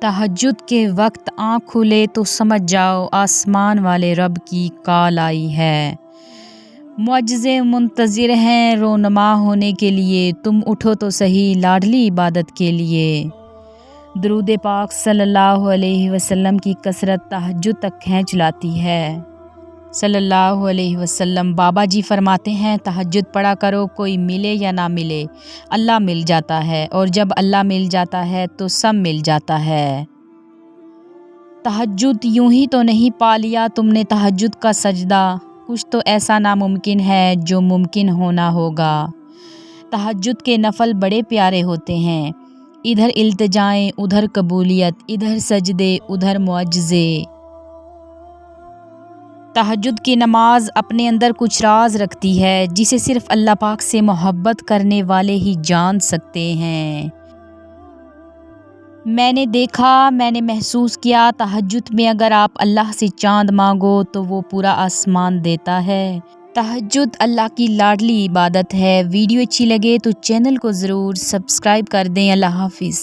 تہجد کے وقت آنکھ کھلے تو سمجھ جاؤ آسمان والے رب کی کال آئی ہے۔ معجزے منتظر ہیں رونما ہونے کے لیے، تم اٹھو تو صحیح لاڈلی عبادت کے لیے۔ درود پاک صلی اللہ علیہ وسلم کی کثرت تہجد تک کھینچ لاتی ہے۔ صلی اللہ علیہ وسلم بابا جی فرماتے ہیں تہجد پڑھا کرو، کوئی ملے یا نہ ملے اللہ مل جاتا ہے، اور جب اللہ مل جاتا ہے تو سب مل جاتا ہے۔ تہجد یوں ہی تو نہیں پا لیا تم نے تہجد کا سجدہ، کچھ تو ایسا ناممکن ہے جو ممکن ہونا ہوگا۔ تہجد کے نفل بڑے پیارے ہوتے ہیں، ادھر التجائیں ادھر قبولیت، ادھر سجدے ادھر معجزے۔ تہجد کی نماز اپنے اندر کچھ راز رکھتی ہے جسے صرف اللہ پاک سے محبت کرنے والے ہی جان سکتے ہیں۔ میں نے دیکھا، میں نے محسوس کیا، تہجد میں اگر آپ اللہ سے چاند مانگو تو وہ پورا آسمان دیتا ہے۔ تہجد اللہ کی لاڈلی عبادت ہے۔ ویڈیو اچھی لگے تو چینل کو ضرور سبسکرائب کر دیں۔ اللہ حافظ۔